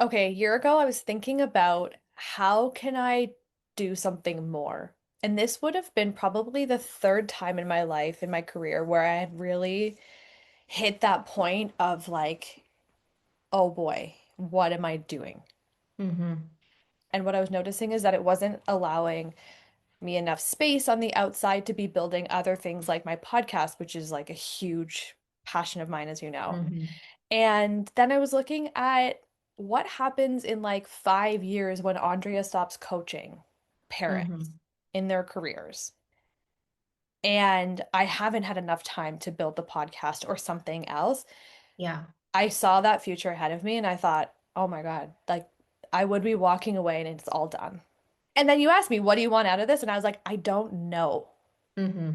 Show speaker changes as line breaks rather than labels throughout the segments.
Okay, a year ago, I was thinking about how can I do something more? And this would have been probably the third time in my life, in my career, where I had really hit that point of like, oh boy, what am I doing?
Mm-hmm.
And what I was noticing is that it wasn't allowing me enough space on the outside to be building other things like my podcast, which is like a huge passion of mine, as you know.
Mm-hmm.
And then I was looking at what happens in like 5 years when Andrea stops coaching parents
Mm-hmm.
in their careers. And I haven't had enough time to build the podcast or something else.
Yeah.
I saw that future ahead of me and I thought, oh my God, like I would be walking away and it's all done. And then you asked me, what do you want out of this? And I was like, I don't know.
Mm-hmm.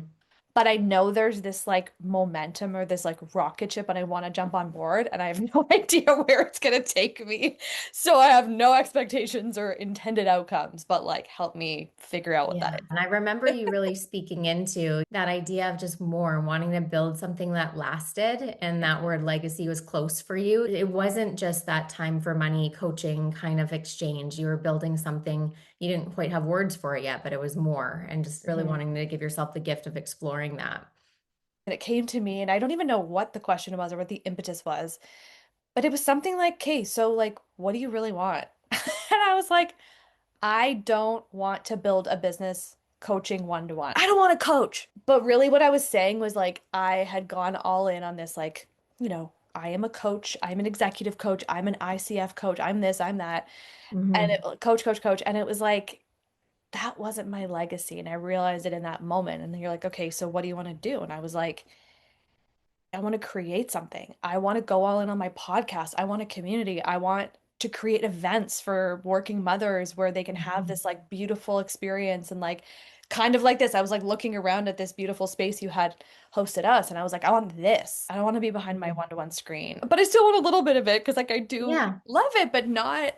But I know there's this like momentum or this like rocket ship and I want to jump on board and I have no idea where it's going to take me. So I have no expectations or intended outcomes, but like help me figure out what
Yeah.
that
And I remember you really speaking into that idea of just more wanting to build something that lasted, and
is.
that word legacy was close for you. It wasn't just that time for money coaching kind of exchange. You were building something, you didn't quite have words for it yet, but it was more, and just really
Mhm.
wanting to give yourself the gift of exploring that.
And it came to me and I don't even know what the question was or what the impetus was, but it was something like, okay, so like, what do you really want? And I was like, I don't want to build a business coaching one to one. I don't want to coach. But really, what I was saying was like, I had gone all in on this, like, I am a coach, I'm an executive coach, I'm an ICF coach, I'm this, I'm that. And
Mm-hmm.
coach, coach, coach. And it was like, that wasn't my legacy. And I realized it in that moment. And then you're like, okay, so what do you want to do? And I was like, I want to create something. I want to go all in on my podcast. I want a community. I want to create events for working mothers where they can have this like beautiful experience and like kind of like this. I was like looking around at this beautiful space you had hosted us and I was like, I want this. I don't want to be behind my
Mm-hmm.
one-to-one screen. But I still want a little bit of it because like I do
Yeah.
love it, but not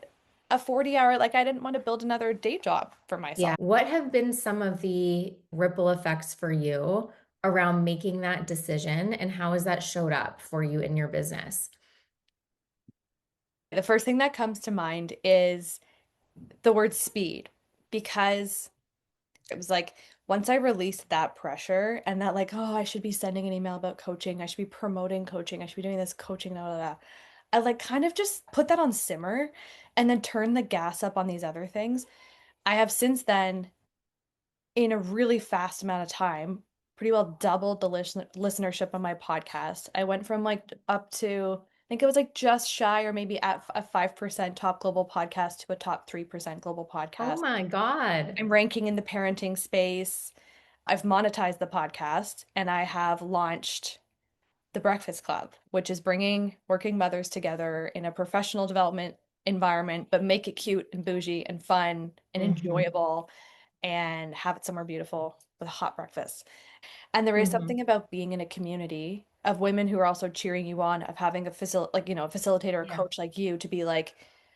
a 40-hour, like I didn't want to build another day job for
Yeah.
myself.
What have been some of the ripple effects for you around making that decision, and how has that showed up for you in your business?
The first thing that comes to mind is the word speed because it was like once I released that pressure and that like, oh, I should be sending an email about coaching, I should be promoting coaching, I should be doing this coaching, blah, blah, blah. I like kind of just put that on simmer and then turn the gas up on these other things. I have since then, in a really fast amount of time, pretty well doubled the listenership on my podcast. I went from like up to, I think it was like just shy or maybe at a 5% top global podcast to a top 3% global
Oh
podcast.
my God.
I'm ranking in the parenting space. I've monetized the podcast and I have launched the Breakfast Club, which is bringing working mothers together in a professional development environment, but make it cute and bougie and fun and
Hmm.
enjoyable and have it somewhere beautiful with a hot breakfast. And there is something
Hmm.
about being in a community of women who are also cheering you on, of having a a facilitator or
Yeah.
coach like you to be like,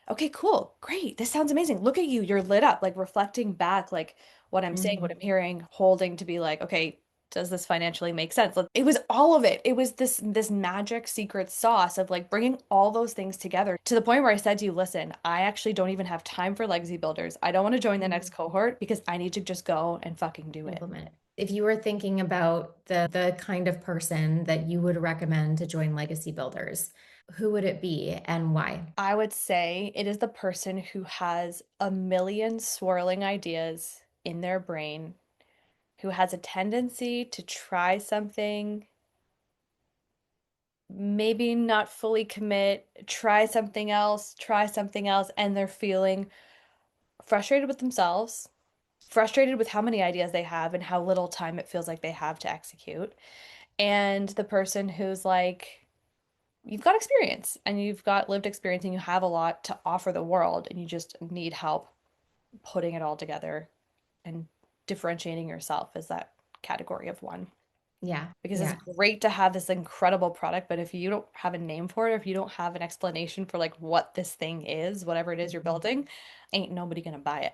okay, cool, great, this sounds amazing. Look at you, you're lit up, like reflecting back, like what I'm saying, what
Hmm.
I'm hearing, holding to be like, okay, does this financially make sense? Like, it was all of it. It was this magic secret sauce of like bringing all those things together to the point where I said to you, listen, I actually don't even have time for legacy builders. I don't want to join the next cohort because I need to just go and fucking do it.
Implement it. If you were thinking about the kind of person that you would recommend to join Legacy Builders, who would it be and why?
I would say it is the person who has a million swirling ideas in their brain, who has a tendency to try something, maybe not fully commit, try something else, and they're feeling frustrated with themselves, frustrated with how many ideas they have and how little time it feels like they have to execute. And the person who's like, you've got experience and you've got lived experience and you have a lot to offer the world and you just need help putting it all together and differentiating yourself as that category of one.
Yeah.
Because it's
Yeah.
great to have this incredible product, but if you don't have a name for it, or if you don't have an explanation for like what this thing is, whatever it is you're
Mhm.
building, ain't nobody gonna buy it.